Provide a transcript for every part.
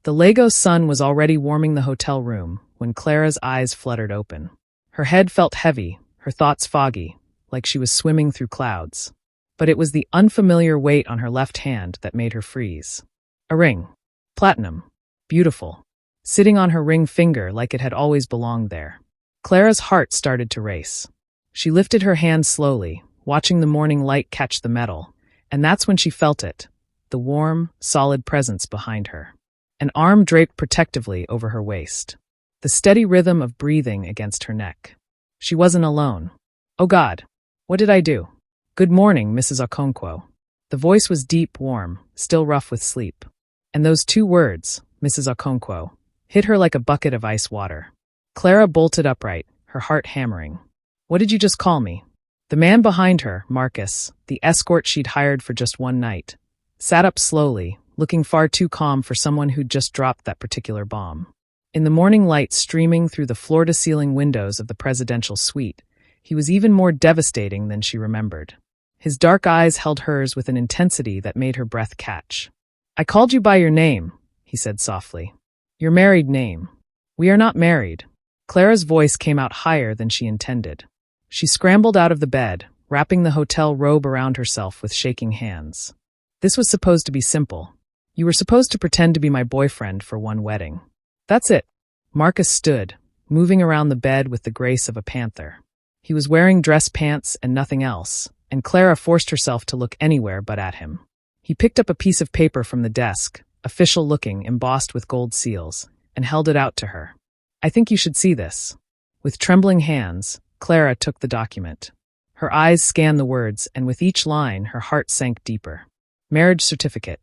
The Lagos sun was already warming the hotel room when Clara's eyes fluttered open. Her head felt heavy, her thoughts foggy, like she was swimming through clouds. But it was the unfamiliar weight on her left hand that made her freeze. A ring. Platinum. Beautiful. Sitting on her ring finger like it had always belonged there. Clara's heart started to race. She lifted her hand slowly, watching the morning light catch the metal, and that's when she felt it, the warm, solid presence behind her. An arm draped protectively over her waist. The steady rhythm of breathing against her neck. She wasn't alone. Oh God, what did I do? Good morning, Mrs. Okonkwo. The voice was deep, warm, still rough with sleep. And those two words, Mrs. Okonkwo, hit her like a bucket of ice water. Clara bolted upright, her heart hammering. What did you just call me? The man behind her, Marcus, the escort she'd hired for just one night, sat up slowly, looking far too calm for someone who'd just dropped that particular bomb. In the morning light streaming through the floor-to-ceiling windows of the presidential suite, he was even more devastating than she remembered. His dark eyes held hers with an intensity that made her breath catch. I called you by your name, he said softly. Your married name. We are not married. Clara's voice came out higher than she intended. She scrambled out of the bed, wrapping the hotel robe around herself with shaking hands. This was supposed to be simple. You were supposed to pretend to be my boyfriend for one wedding. That's it. Marcus stood, moving around the bed with the grace of a panther. He was wearing dress pants and nothing else, and Clara forced herself to look anywhere but at him. He picked up a piece of paper from the desk, official-looking, embossed with gold seals, and held it out to her. I think you should see this. With trembling hands, Clara took the document. Her eyes scanned the words, and with each line, her heart sank deeper. Marriage certificate.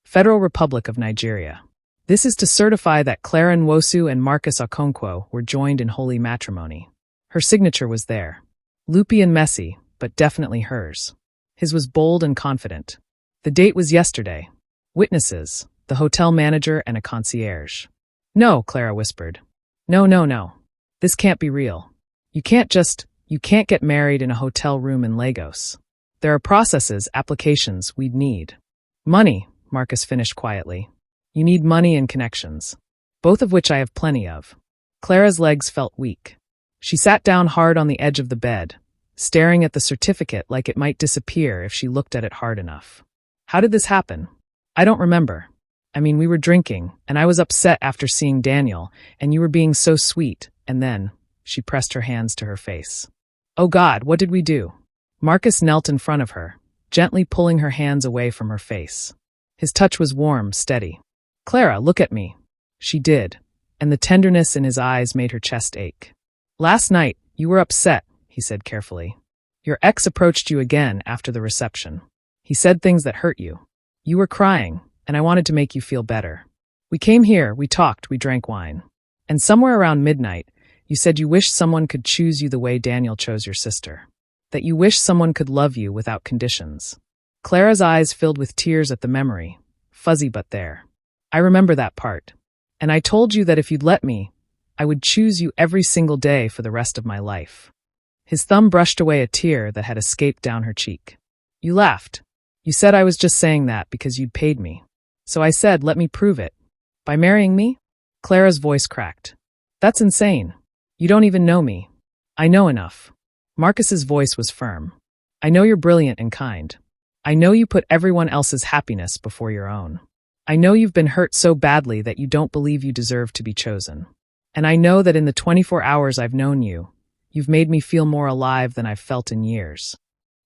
Federal Republic of Nigeria. This is to certify that Clara Nwosu and Marcus Okonkwo were joined in holy matrimony. Her signature was there. Loopy and messy, but definitely hers. His was bold and confident. The date was yesterday. Witnesses, the hotel manager and a concierge. No, Clara whispered. No. This can't be real. You can't get married in a hotel room in Lagos. There are processes, applications we'd need. Money, Marcus finished quietly. You need money and connections, both of which I have plenty of. Clara's legs felt weak. She sat down hard on the edge of the bed, staring at the certificate like it might disappear if she looked at it hard enough. How did this happen? I don't remember. I mean, we were drinking, and I was upset after seeing Daniel, and you were being so sweet, and then, she pressed her hands to her face. Oh God, what did we do? Marcus knelt in front of her, gently pulling her hands away from her face. His touch was warm, steady. Clara, look at me. She did, and the tenderness in his eyes made her chest ache. Last night, you were upset, he said carefully. Your ex approached you again after the reception. He said things that hurt you. You were crying, and I wanted to make you feel better. We came here, we talked, we drank wine. And somewhere around midnight, you said you wished someone could choose you the way Daniel chose your sister. That you wished someone could love you without conditions. Clara's eyes filled with tears at the memory, fuzzy but there. I remember that part. And I told you that if you'd let me, I would choose you every single day for the rest of my life. His thumb brushed away a tear that had escaped down her cheek. You laughed. You said I was just saying that because you'd paid me. So I said, let me prove it. By marrying me? Clara's voice cracked. That's insane. You don't even know me. I know enough. Marcus's voice was firm. I know you're brilliant and kind. I know you put everyone else's happiness before your own. I know you've been hurt so badly that you don't believe you deserve to be chosen. And I know that in the 24 hours I've known you, you've made me feel more alive than I've felt in years.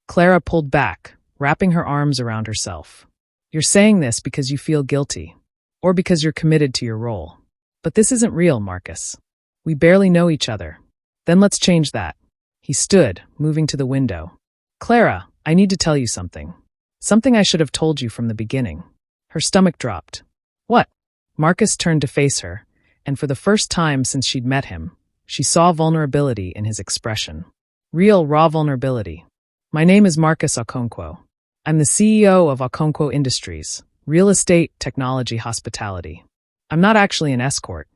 Clara pulled back, wrapping her arms around herself. You're saying this because you feel guilty, or because you're committed to your role. But this isn't real, Marcus. We barely know each other. Then let's change that. He stood, moving to the window. Clara, I need to tell you something. Something I should have told you from the beginning. Her stomach dropped. What? Marcus turned to face her, and for the first time since she'd met him, she saw vulnerability in his expression. Real, raw vulnerability. My name is Marcus Okonkwo. I'm the CEO of Okonkwo Industries, real estate, technology, hospitality. I'm not actually an escort.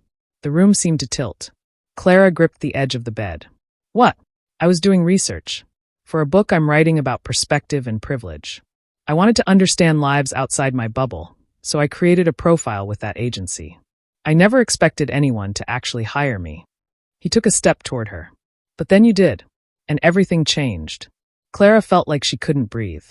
The room seemed to tilt. Clara gripped the edge of the bed. What? I was doing research. For a book I'm writing about perspective and privilege. I wanted to understand lives outside my bubble, so I created a profile with that agency. I never expected anyone to actually hire me. He took a step toward her. But then you did. And everything changed. Clara felt like she couldn't breathe.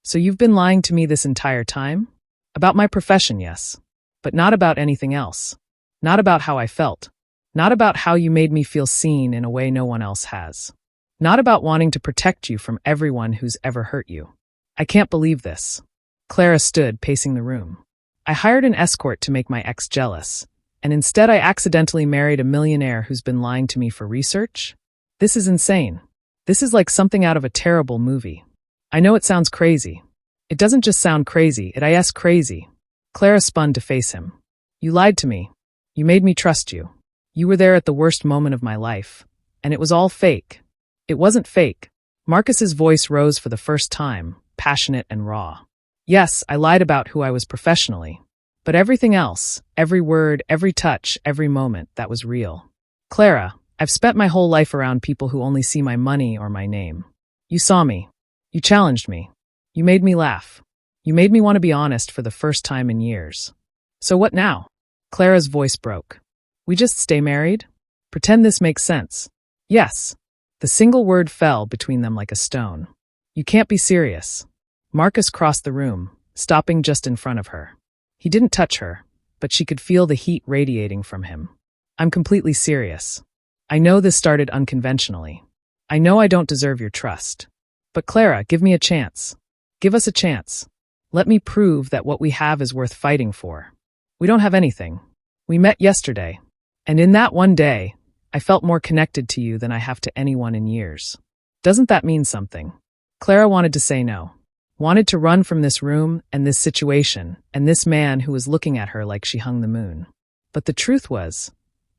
So you've been lying to me this entire time? About my profession, yes. But not about anything else. Not about how I felt. Not about how you made me feel seen in a way no one else has. Not about wanting to protect you from everyone who's ever hurt you. I can't believe this. Clara stood, pacing the room. I hired an escort to make my ex jealous, and instead I accidentally married a millionaire who's been lying to me for research? This is insane. This is like something out of a terrible movie. I know it sounds crazy. It doesn't just sound crazy, it's crazy. Clara spun to face him. You lied to me. You made me trust you. You were there at the worst moment of my life. And it was all fake. It wasn't fake. Marcus's voice rose for the first time, passionate and raw. Yes, I lied about who I was professionally. But everything else, every word, every touch, every moment, that was real. Clara, I've spent my whole life around people who only see my money or my name. You saw me. You challenged me. You made me laugh. You made me want to be honest for the first time in years. So what now? Clara's voice broke. We just stay married? Pretend this makes sense. Yes. The single word fell between them like a stone. You can't be serious. Marcus crossed the room, stopping just in front of her. He didn't touch her, but she could feel the heat radiating from him. I'm completely serious. I know this started unconventionally. I know I don't deserve your trust. But Clara, give me a chance. Give us a chance. Let me prove that what we have is worth fighting for. We don't have anything. We met yesterday. And in that one day, I felt more connected to you than I have to anyone in years. Doesn't that mean something? Clara wanted to say no. Wanted to run from this room and this situation and this man who was looking at her like she hung the moon. But the truth was,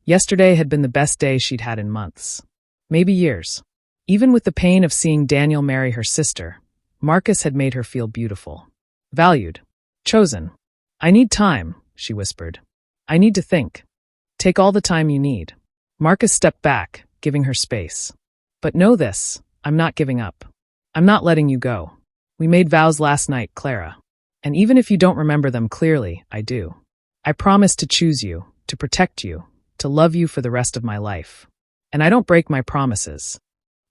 yesterday had been the best day she'd had in months. Maybe years. Even with the pain of seeing Daniel marry her sister, Marcus had made her feel beautiful. Valued. Chosen. I need time, she whispered. I need to think. Take all the time you need. Marcus stepped back, giving her space. But know this, I'm not giving up. I'm not letting you go. We made vows last night, Clara. And even if you don't remember them clearly, I do. I promise to choose you, to protect you, to love you for the rest of my life. And I don't break my promises.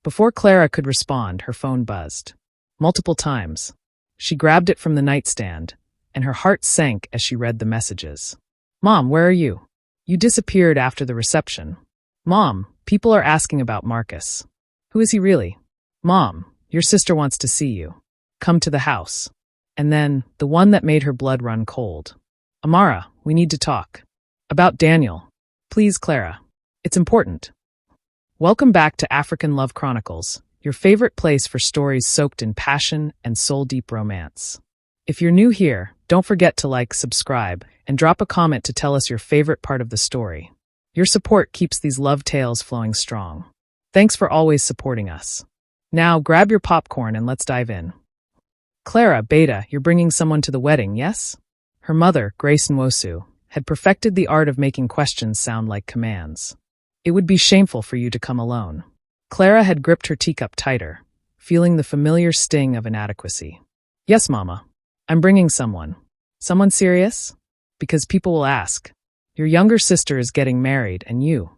Before Clara could respond, her phone buzzed. Multiple times. She grabbed it from the nightstand, and her heart sank as she read the messages. Mom, where are you? You disappeared after the reception. Mom, people are asking about Marcus. Who is he really? Mom, your sister wants to see you. Come to the house. And then, the one that made her blood run cold. Amara, we need to talk. About Daniel. Please, Clara. It's important. Welcome back to African Love Chronicles, your favorite place for stories soaked in passion and soul-deep romance. If you're new here, don't forget to like, subscribe, and drop a comment to tell us your favorite part of the story. Your support keeps these love tales flowing strong. Thanks for always supporting us. Now, grab your popcorn and let's dive in. Clara, Beta, you're bringing someone to the wedding, yes? Her mother, Grace Nwosu, had perfected the art of making questions sound like commands. It would be shameful for you to come alone. Clara had gripped her teacup tighter, feeling the familiar sting of inadequacy. Yes, Mama. I'm bringing someone. Someone serious? Because people will ask. Your younger sister is getting married, and you.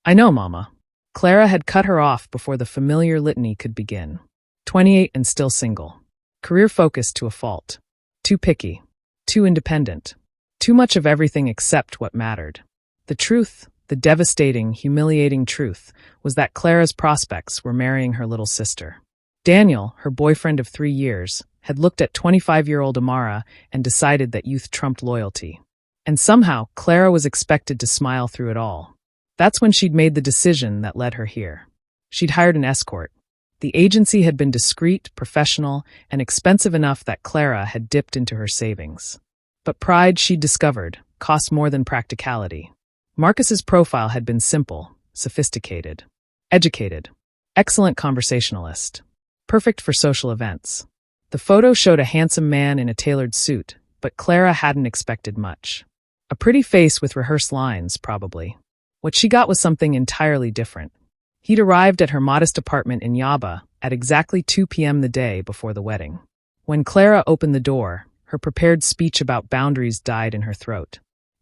I know, Mama. Clara had cut her off before the familiar litany could begin. 28 and still single. Career-focused to a fault. Too picky. Too independent. Too much of everything except what mattered. The truth, the devastating, humiliating truth, was that Clara's prospects were marrying her little sister. Daniel, her boyfriend of 3 years, had looked at 25-year-old Amara and decided that youth trumped loyalty. And somehow, Clara was expected to smile through it all. That's when she'd made the decision that led her here. She'd hired an escort. The agency had been discreet, professional, and expensive enough that Clara had dipped into her savings. But pride, she'd discovered, cost more than practicality. Marcus's profile had been simple, sophisticated, educated, excellent conversationalist, perfect for social events. The photo showed a handsome man in a tailored suit, but Clara hadn't expected much. A pretty face with rehearsed lines, probably. What she got was something entirely different. He'd arrived at her modest apartment in Yaba at exactly 2 p.m. the day before the wedding. When Clara opened the door, her prepared speech about boundaries died in her throat.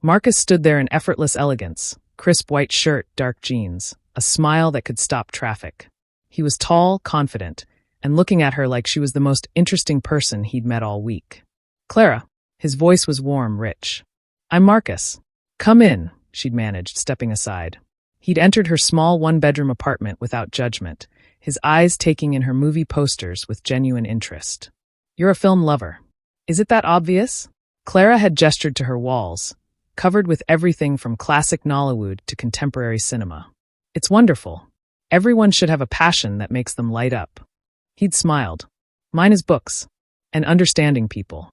Marcus stood there in effortless elegance, crisp white shirt, dark jeans, a smile that could stop traffic. He was tall, confident, and looking at her like she was the most interesting person he'd met all week. "Clara." His voice was warm, rich. "I'm Marcus." "Come in," she'd managed, stepping aside. He'd entered her small one-bedroom apartment without judgment, his eyes taking in her movie posters with genuine interest. "You're a film lover. Is it that obvious?" Clara had gestured to her walls, covered with everything from classic Nollywood to contemporary cinema. "It's wonderful. Everyone should have a passion that makes them light up." He'd smiled. "Mine is books. And understanding people."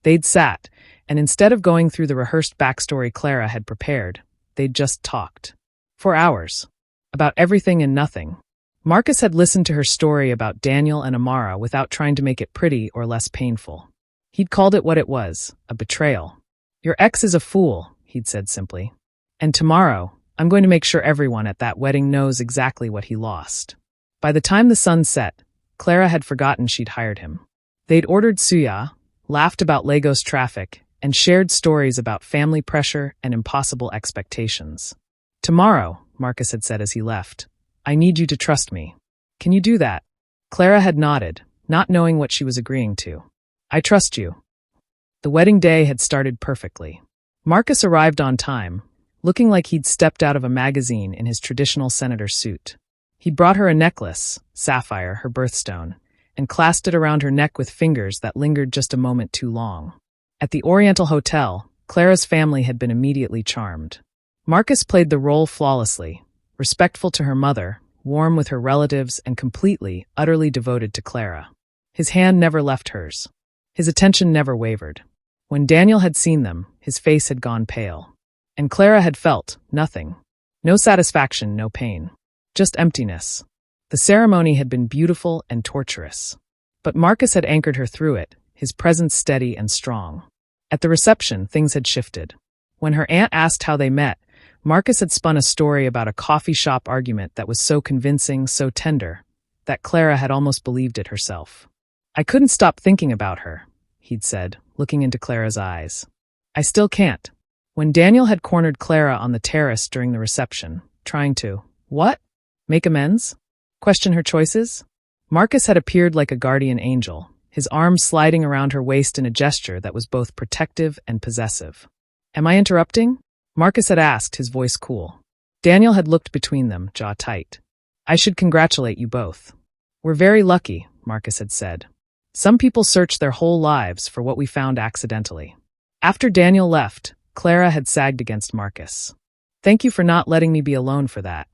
They'd sat, and instead of going through the rehearsed backstory Clara had prepared, they'd just talked. For hours. About everything and nothing. Marcus had listened to her story about Daniel and Amara without trying to make it pretty or less painful. He'd called it what it was, a betrayal. "Your ex is a fool," he'd said simply. "And tomorrow, I'm going to make sure everyone at that wedding knows exactly what he lost." By the time the sun set, Clara had forgotten she'd hired him. They'd ordered suya, laughed about Lagos traffic, and shared stories about family pressure and impossible expectations. "Tomorrow," Marcus had said as he left, "I need you to trust me. Can you do that?" Clara had nodded, not knowing what she was agreeing to. "I trust you." The wedding day had started perfectly. Marcus arrived on time, looking like he'd stepped out of a magazine in his traditional senator suit. He'd brought her a necklace, sapphire, her birthstone, and clasped it around her neck with fingers that lingered just a moment too long. At the Oriental Hotel, Clara's family had been immediately charmed. Marcus played the role flawlessly, respectful to her mother, warm with her relatives, and completely, utterly devoted to Clara. His hand never left hers. His attention never wavered. When Daniel had seen them, his face had gone pale. And Clara had felt nothing. No satisfaction, no pain. Just emptiness. The ceremony had been beautiful and torturous. But Marcus had anchored her through it, his presence steady and strong. At the reception, things had shifted. When her aunt asked how they met, Marcus had spun a story about a coffee shop argument that was so convincing, so tender, that Clara had almost believed it herself. "I couldn't stop thinking about her," he'd said, looking into Clara's eyes. "I still can't." When Daniel had cornered Clara on the terrace during the reception, trying to, what? Make amends? Question her choices? Marcus had appeared like a guardian angel, his arms sliding around her waist in a gesture that was both protective and possessive. "Am I interrupting?" Marcus had asked, his voice cool. Daniel had looked between them, jaw tight. "I should congratulate you both. We're very lucky," Marcus had said. "Some people search their whole lives for what we found accidentally." After Daniel left, Clara had sagged against Marcus. "Thank you for not letting me be alone for that.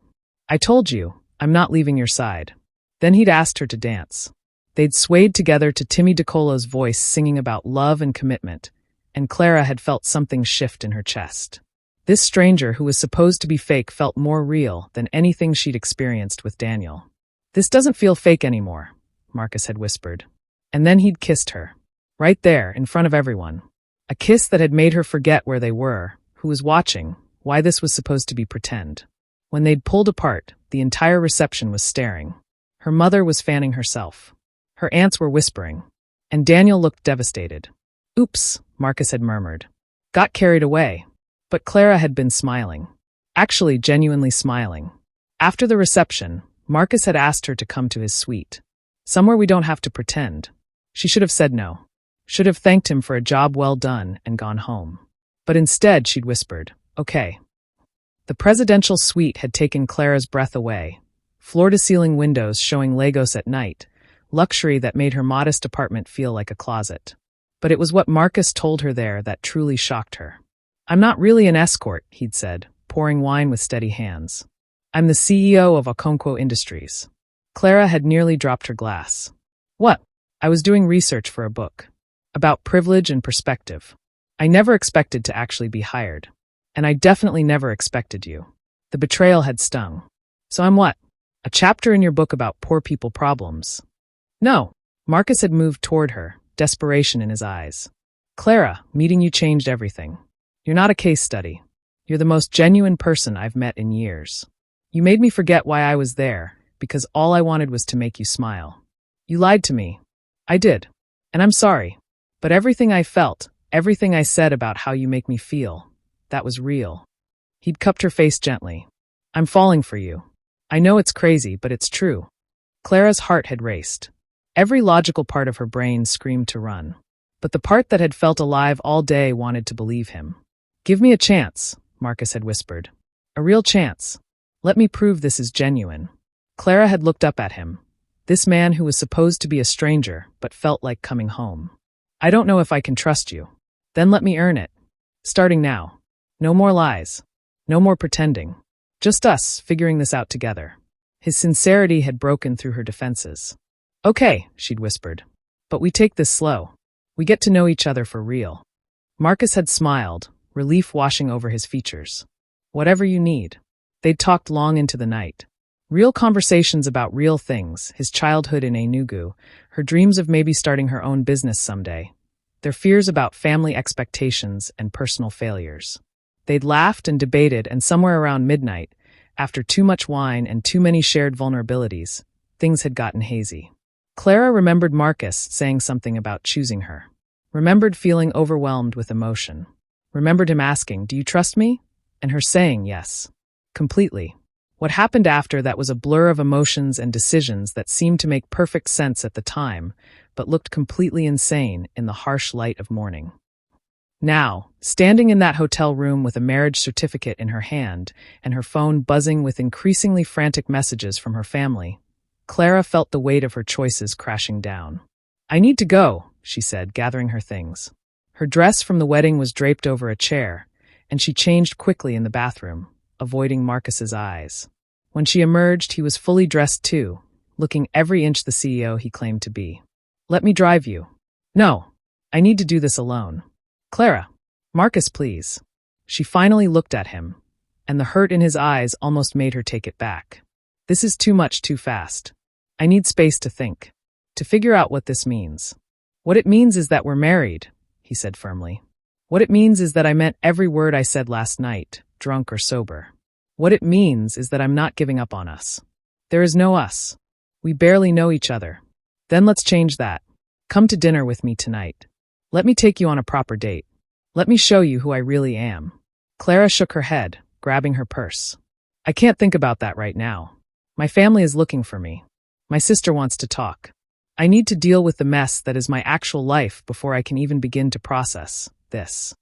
I told you, I'm not leaving your side." Then he'd asked her to dance. They'd swayed together to Timmy DeColo's voice singing about love and commitment, and Clara had felt something shift in her chest. This stranger who was supposed to be fake felt more real than anything she'd experienced with Daniel. "This doesn't feel fake anymore," Marcus had whispered. And then he'd kissed her. Right there, in front of everyone. A kiss that had made her forget where they were, who was watching, why this was supposed to be pretend. When they'd pulled apart, the entire reception was staring. Her mother was fanning herself. Her aunts were whispering. And Daniel looked devastated. "Oops," Marcus had murmured. "Got carried away." But Clara had been smiling. Actually, genuinely smiling. After the reception, Marcus had asked her to come to his suite. Somewhere we don't have to pretend. She should have said no. Should have thanked him for a job well done and gone home. But instead, she'd whispered, "Okay." The presidential suite had taken Clara's breath away. Floor-to-ceiling windows showing Lagos at night, luxury that made her modest apartment feel like a closet. But it was what Marcus told her there that truly shocked her. "I'm not really an escort," he'd said, pouring wine with steady hands. "I'm the CEO of Okonkwo Industries." Clara had nearly dropped her glass. "What?" "I was doing research for a book. About privilege and perspective. I never expected to actually be hired. And I definitely never expected you." The betrayal had stung. "So I'm what? A chapter in your book about poor people problems?" "No." Marcus had moved toward her, desperation in his eyes. "Clara, meeting you changed everything. You're not a case study. You're the most genuine person I've met in years. You made me forget why I was there, because all I wanted was to make you smile. You lied to me. I did. And I'm sorry. But everything I felt, everything I said about how you make me feel, That was real. He'd cupped her face gently. I'm falling for you. I know it's crazy, but it's true. Clara's heart had raced. Every logical part of her brain screamed to run. But the part that had felt alive all day wanted to believe him. Give me a chance, Marcus had whispered. A real chance. Let me prove this is genuine. Clara had looked up at him. This man who was supposed to be a stranger, but felt like coming home. I don't know if I can trust you. Then let me earn it. Starting now. No more lies. No more pretending. Just us figuring this out together. His sincerity had broken through her defenses. Okay, she'd whispered. But we take this slow. We get to know each other for real. Marcus had smiled, relief washing over his features. Whatever you need. They'd talked long into the night. Real conversations about real things, his childhood in Enugu, her dreams of maybe starting her own business someday, their fears about family expectations and personal failures. They'd laughed and debated, and somewhere around midnight, after too much wine and too many shared vulnerabilities, things had gotten hazy. Clara remembered Marcus saying something about choosing her. Remembered feeling overwhelmed with emotion. Remembered him asking, "Do you trust me?" And her saying yes. Completely. What happened after that was a blur of emotions and decisions that seemed to make perfect sense at the time, but looked completely insane in the harsh light of morning. Now, standing in that hotel room with a marriage certificate in her hand and her phone buzzing with increasingly frantic messages from her family, Clara felt the weight of her choices crashing down. I need to go, she said, gathering her things. Her dress from the wedding was draped over a chair, and she changed quickly in the bathroom, avoiding Marcus's eyes. When she emerged, he was fully dressed too, looking every inch the CEO he claimed to be. Let me drive you. No, I need to do this alone. Clara, Marcus, please. She finally looked at him, and the hurt in his eyes almost made her take it back. This is too much too fast. I need space to think, to figure out what this means. What it means is that we're married, he said firmly. What it means is that I meant every word I said last night, drunk or sober. What it means is that I'm not giving up on us. There is no us. We barely know each other. Then let's change that. Come to dinner with me tonight. Let me take you on a proper date. Let me show you who I really am. Clara shook her head, grabbing her purse. I can't think about that right now. My family is looking for me. My sister wants to talk. I need to deal with the mess that is my actual life before I can even begin to process this.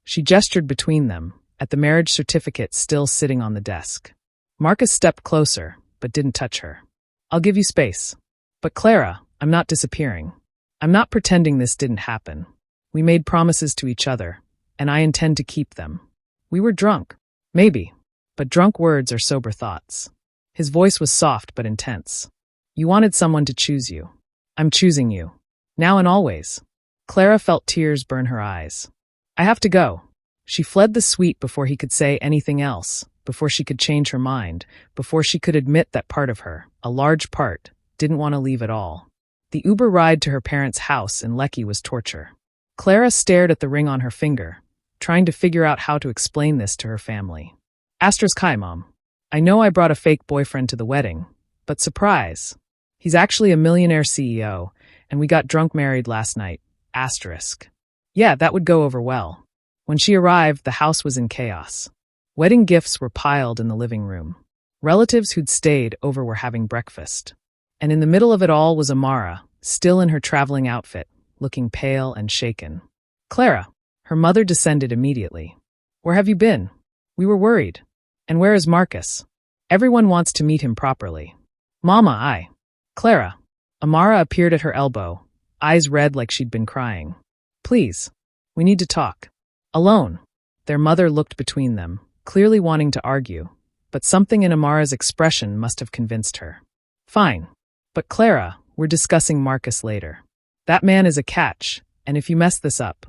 She gestured between them, at the marriage certificate still sitting on the desk. Marcus stepped closer, but didn't touch her. I'll give you space. But Clara, I'm not disappearing. I'm not pretending this didn't happen. We made promises to each other, and I intend to keep them. We were drunk. Maybe. But drunk words are sober thoughts. His voice was soft but intense. You wanted someone to choose you. I'm choosing you. Now and always. Clara felt tears burn her eyes. I have to go. She fled the suite before he could say anything else, before she could change her mind, before she could admit that part of her, a large part, didn't want to leave at all. The Uber ride to her parents' house in Lekki was torture. Clara stared at the ring on her finger, trying to figure out how to explain this to her family. Asterisk hi, Mom. I know I brought a fake boyfriend to the wedding, but surprise. He's actually a millionaire CEO, and we got drunk married last night. Asterisk. Yeah, that would go over well. When she arrived, the house was in chaos. Wedding gifts were piled in the living room. Relatives who'd stayed over were having breakfast. And in the middle of it all was Amara, still in her traveling outfit, looking pale and shaken. Clara. Her mother descended immediately. Where have you been? We were worried. And where is Marcus? Everyone wants to meet him properly. Mama, Clara. Amara appeared at her elbow, eyes red like she'd been crying. Please. We need to talk. Alone. Their mother looked between them, clearly wanting to argue, but something in Amara's expression must have convinced her. Fine. But Clara, we're discussing Marcus later. That man is a catch, and if you mess this up.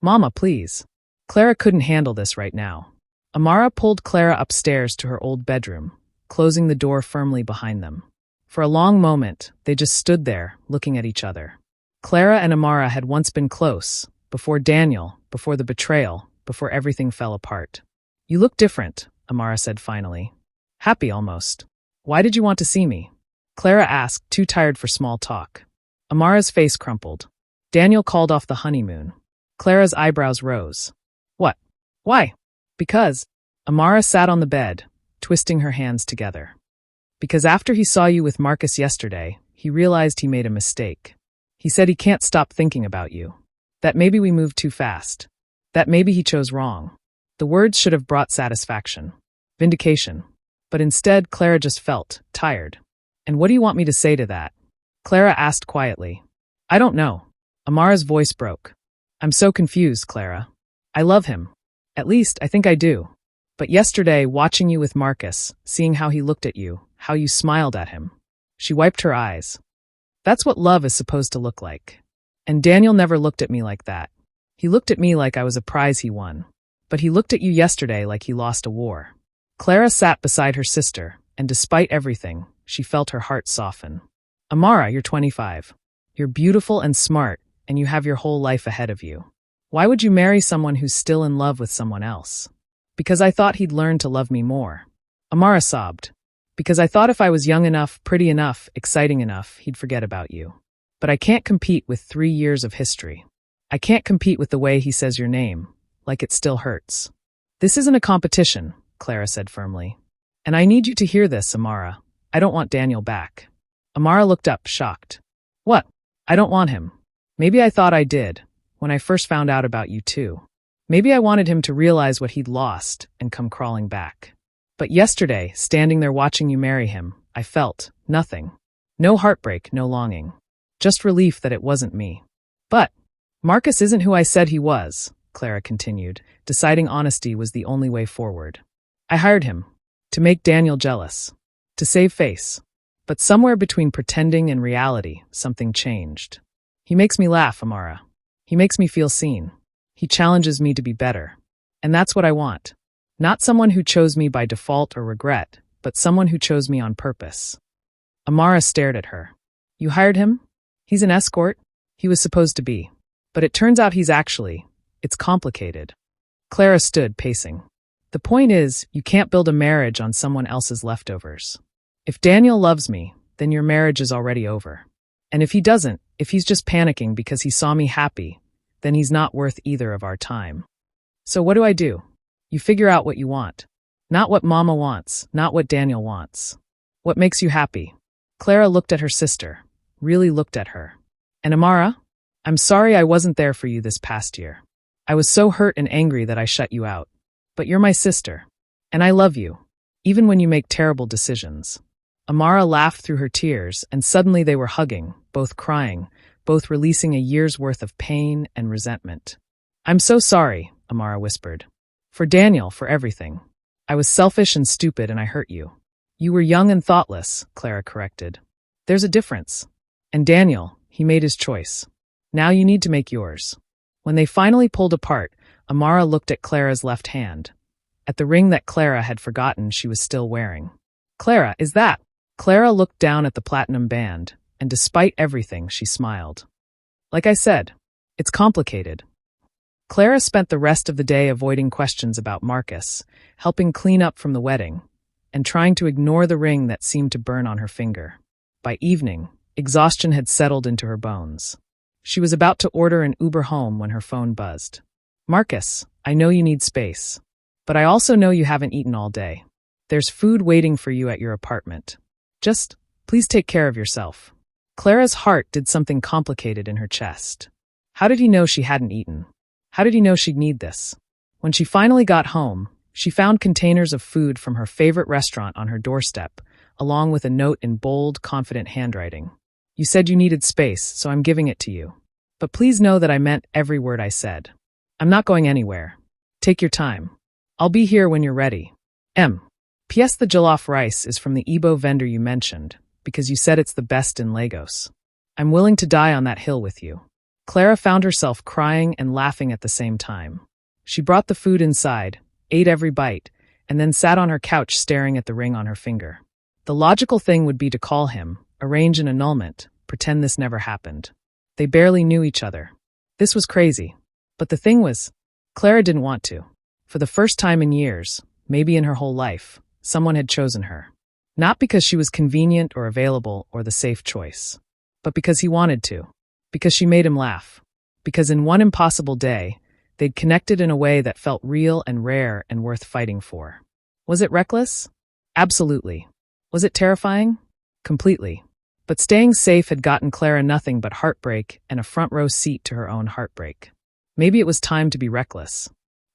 Mama, please. Clara couldn't handle this right now. Amara pulled Clara upstairs to her old bedroom, closing the door firmly behind them. For a long moment, they just stood there, looking at each other. Clara and Amara had once been close, before Daniel, before the betrayal, before everything fell apart. You look different, Amara said finally. Happy almost. Why did you want to see me? Clara asked, too tired for small talk. Amara's face crumpled. Daniel called off the honeymoon. Clara's eyebrows rose. What? Why? Because Amara sat on the bed, twisting her hands together. Because after he saw you with Marcus yesterday, he realized he made a mistake. He said he can't stop thinking about you. That maybe we moved too fast. That maybe he chose wrong. The words should have brought satisfaction, vindication. But instead, Clara just felt tired. And what do you want me to say to that? Clara asked quietly. I don't know. Amara's voice broke. I'm so confused, Clara. I love him. At least, I think I do. But yesterday, watching you with Marcus, seeing how he looked at you, how you smiled at him. She wiped her eyes. That's what love is supposed to look like. And Daniel never looked at me like that. He looked at me like I was a prize he won. But he looked at you yesterday like he lost a war. Clara sat beside her sister, and despite everything, she felt her heart soften. Amara, you're 25. You're beautiful and smart, and you have your whole life ahead of you. Why would you marry someone who's still in love with someone else? Because I thought he'd learn to love me more. Amara sobbed. Because I thought if I was young enough, pretty enough, exciting enough, he'd forget about you. But I can't compete with 3 years of history. I can't compete with the way he says your name, like it still hurts. This isn't a competition, Clara said firmly. And I need you to hear this, Amara. I don't want Daniel back. Amara looked up, shocked. What? I don't want him. Maybe I thought I did, when I first found out about you too. Maybe I wanted him to realize what he'd lost and come crawling back. But yesterday, standing there watching you marry him, I felt nothing. No heartbreak, no longing. Just relief that it wasn't me. But Marcus isn't who I said he was, Clara continued, deciding honesty was the only way forward. I hired him to make Daniel jealous, to save face. But somewhere between pretending and reality, something changed. He makes me laugh, Amara. He makes me feel seen. He challenges me to be better. And that's what I want. Not someone who chose me by default or regret, but someone who chose me on purpose. Amara stared at her. You hired him? He's an escort? He was supposed to be. But it turns out it's complicated. Clara stood, pacing. The point is, you can't build a marriage on someone else's leftovers. If Daniel loves me, then your marriage is already over. And if he doesn't, if he's just panicking because he saw me happy, then he's not worth either of our time. So what do? You figure out what you want. Not what Mama wants, not what Daniel wants. What makes you happy? Clara looked at her sister, really looked at her. And Amara? I'm sorry I wasn't there for you this past year. I was so hurt and angry that I shut you out. But you're my sister. And I love you, even when you make terrible decisions. Amara laughed through her tears, and suddenly they were hugging, both crying, both releasing a year's worth of pain and resentment. I'm so sorry, Amara whispered. For Daniel, for everything. I was selfish and stupid and I hurt you. You were young and thoughtless, Clara corrected. There's a difference. And Daniel, he made his choice. Now you need to make yours. When they finally pulled apart, Amara looked at Clara's left hand, at the ring that Clara had forgotten she was still wearing. Clara, is that? Clara looked down at the platinum band, and despite everything, she smiled. Like I said, it's complicated. Clara spent the rest of the day avoiding questions about Marcus, helping clean up from the wedding, and trying to ignore the ring that seemed to burn on her finger. By evening, exhaustion had settled into her bones. She was about to order an Uber home when her phone buzzed. Marcus, I know you need space, but I also know you haven't eaten all day. There's food waiting for you at your apartment. Just, please take care of yourself. Clara's heart did something complicated in her chest. How did he know she hadn't eaten? How did he know she'd need this? When she finally got home, she found containers of food from her favorite restaurant on her doorstep, along with a note in bold, confident handwriting. You said you needed space, so I'm giving it to you. But please know that I meant every word I said. I'm not going anywhere. Take your time. I'll be here when you're ready. P.S. The jollof rice is from the Igbo vendor you mentioned, because you said it's the best in Lagos. I'm willing to die on that hill with you. Clara found herself crying and laughing at the same time. She brought the food inside, ate every bite, and then sat on her couch staring at the ring on her finger. The logical thing would be to call him, arrange an annulment, pretend this never happened. They barely knew each other. This was crazy. But the thing was, Clara didn't want to. For the first time in years, maybe in her whole life, someone had chosen her. Not because she was convenient or available or the safe choice, but because he wanted to. Because she made him laugh. Because in one impossible day, They'd connected in a way that felt real and rare and worth fighting for. Was it reckless? Absolutely. Was it terrifying? Completely. But staying safe had gotten Clara nothing but heartbreak and a front-row seat to her own heartbreak. Maybe it was time to be reckless.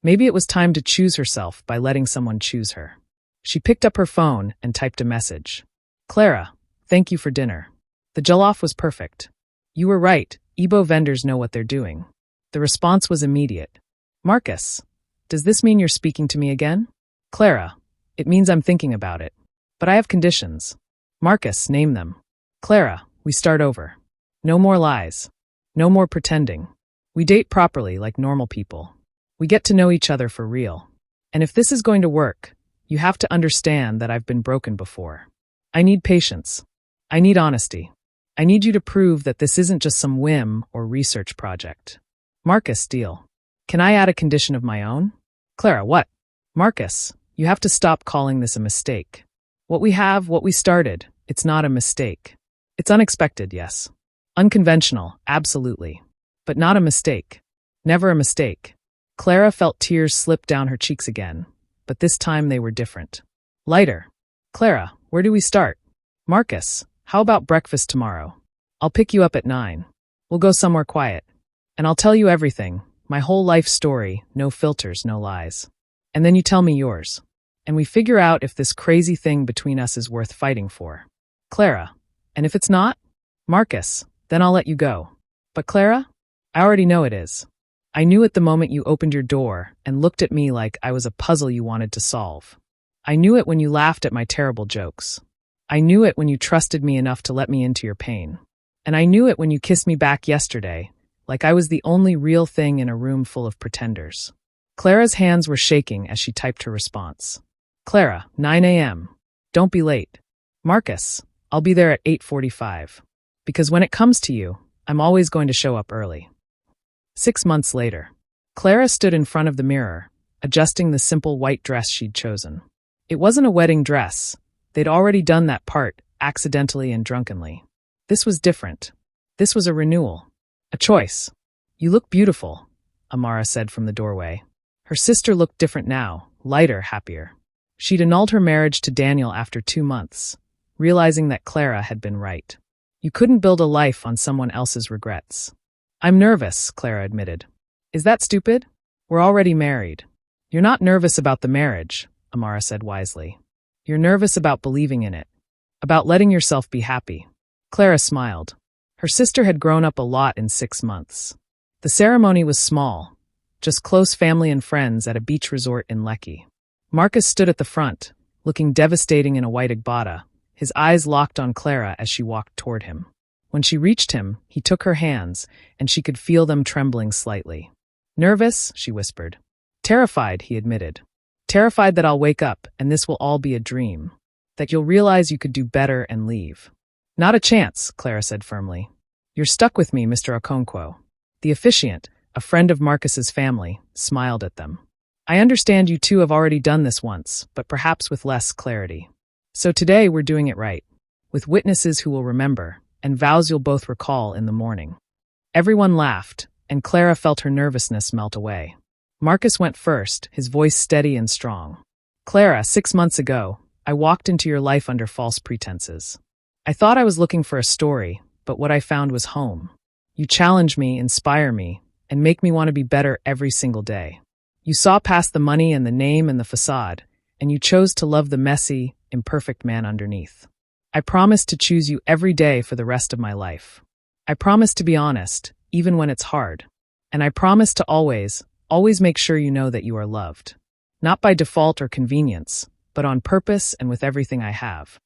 Maybe it was time to choose herself by letting someone choose her. She picked up her phone and typed a message. Clara, thank you for dinner. The jollof was perfect. You were right, Igbo vendors know what they're doing. The response was immediate. Marcus, does this mean you're speaking to me again? Clara, it means I'm thinking about it. But I have conditions. Marcus, name them. Clara, we start over. No more lies. No more pretending. We date properly like normal people. We get to know each other for real. And if this is going to work, you have to understand that I've been broken before. I need patience. I need honesty. I need you to prove that this isn't just some whim or research project. Marcus, deal. Can I add a condition of my own? Clara, what? Marcus, you have to stop calling this a mistake. What we started, it's not a mistake. It's unexpected, yes. Unconventional, absolutely. But not a mistake. Never a mistake. Clara felt tears slip down her cheeks again, but this time they were different. Lighter. Clara, where do we start? Marcus, how about breakfast tomorrow? I'll pick you up at 9. We'll go somewhere quiet. And I'll tell you everything, my whole life story, no filters, no lies. And then you tell me yours. And we figure out if this crazy thing between us is worth fighting for. Clara, and if it's not? Marcus, then I'll let you go. But Clara? I already know it is. I knew it the moment you opened your door and looked at me like I was a puzzle you wanted to solve. I knew it when you laughed at my terrible jokes. I knew it when you trusted me enough to let me into your pain. And I knew it when you kissed me back yesterday, like I was the only real thing in a room full of pretenders. Clara's hands were shaking as she typed her response. Clara, 9 a.m. Don't be late. Marcus, I'll be there at 8:45. Because when it comes to you, I'm always going to show up early. 6 months later, Clara stood in front of the mirror, adjusting the simple white dress she'd chosen. It wasn't a wedding dress. They'd already done that part, accidentally and drunkenly. This was different. This was a renewal. A choice. You look beautiful, Amara said from the doorway. Her sister looked different now, lighter, happier. She'd annulled her marriage to Daniel after 2 months, realizing that Clara had been right. You couldn't build a life on someone else's regrets. I'm nervous, Clara admitted. Is that stupid? We're already married. You're not nervous about the marriage, Amara said wisely. You're nervous about believing in it. About letting yourself be happy. Clara smiled. Her sister had grown up a lot in 6 months. The ceremony was small, just close family and friends at a beach resort in Lekki. Marcus stood at the front, looking devastating in a white agbada, his eyes locked on Clara as she walked toward him. When she reached him, he took her hands, and she could feel them trembling slightly. Nervous, she whispered. Terrified, he admitted. Terrified that I'll wake up and this will all be a dream. That you'll realize you could do better and leave. Not a chance, Clara said firmly. You're stuck with me, Mr. Okonkwo. The officiant, a friend of Marcus's family, smiled at them. I understand you two have already done this once, but perhaps with less clarity. So today we're doing it right, with witnesses who will remember, and vows you'll both recall in the morning. Everyone laughed, and Clara felt her nervousness melt away. Marcus went first, his voice steady and strong. Clara, 6 months ago, I walked into your life under false pretenses. I thought I was looking for a story, but what I found was home. You challenge me, inspire me, and make me want to be better every single day. You saw past the money and the name and the facade, and you chose to love the messy, imperfect man underneath. I promise to choose you every day for the rest of my life. I promise to be honest, even when it's hard. And I promise to always make sure you know that you are loved. Not by default or convenience, but on purpose and with everything I have.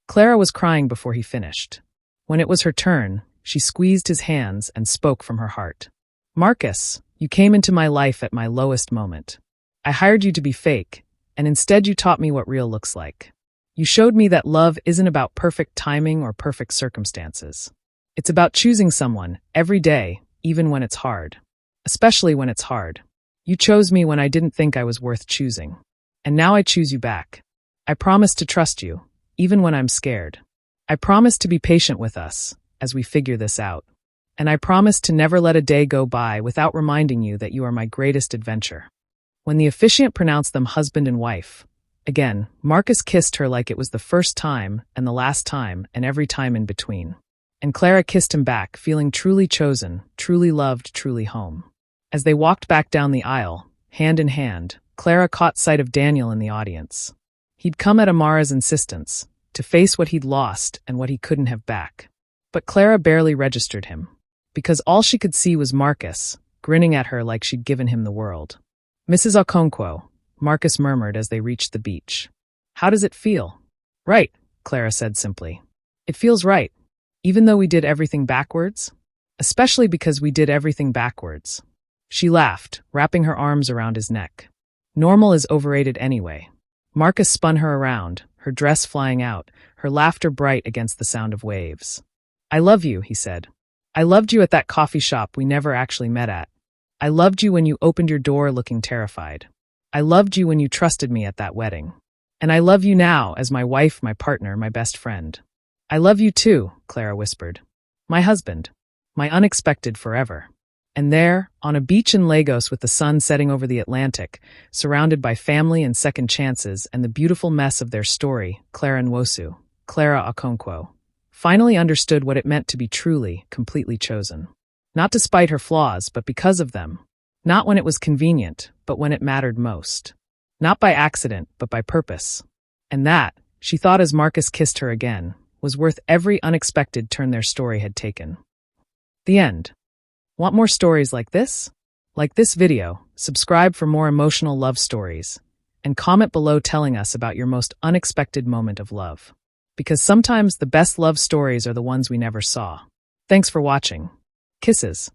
Clara was crying before he finished. When it was her turn, she squeezed his hands and spoke from her heart. Marcus, you came into my life at my lowest moment. I hired you to be fake, and instead you taught me what real looks like. You showed me that love isn't about perfect timing or perfect circumstances. It's about choosing someone every day, even when it's hard. Especially when it's hard. You chose me when I didn't think I was worth choosing. And now I choose you back. I promise to trust you, even when I'm scared. I promise to be patient with us as we figure this out. And I promise to never let a day go by without reminding you that you are my greatest adventure." When the officiant pronounced them husband and wife, again, Marcus kissed her like it was the first time and the last time and every time in between. And Clara kissed him back, feeling truly chosen, truly loved, truly home. As they walked back down the aisle, hand in hand, Clara caught sight of Daniel in the audience. He'd come at Amara's insistence, to face what he'd lost and what he couldn't have back. But Clara barely registered him, because all she could see was Marcus, grinning at her like she'd given him the world. "Mrs. Okonkwo," Marcus murmured as they reached the beach. "How does it feel?" "Right," Clara said simply. "It feels right, even though we did everything backwards. Especially because we did everything backwards." She laughed, wrapping her arms around his neck. "Normal is overrated anyway." Marcus spun her around, her dress flying out, her laughter bright against the sound of waves. "I love you," he said. "I loved you at that coffee shop we never actually met at. I loved you when you opened your door looking terrified. I loved you when you trusted me at that wedding. And I love you now as my wife, my partner, my best friend." "I love you too," Clara whispered. "My husband. My unexpected forever." And there, on a beach in Lagos with the sun setting over the Atlantic, surrounded by family and second chances and the beautiful mess of their story, Clara Nwosu, Clara Okonkwo, finally understood what it meant to be truly, completely chosen. Not despite her flaws, but because of them. Not when it was convenient, but when it mattered most. Not by accident, but by purpose. And that, she thought as Marcus kissed her again, was worth every unexpected turn their story had taken. The end. Want more stories like this? Like this video, subscribe for more emotional love stories, and comment below telling us about your most unexpected moment of love. Because sometimes the best love stories are the ones we never saw. Thanks for watching. Kisses.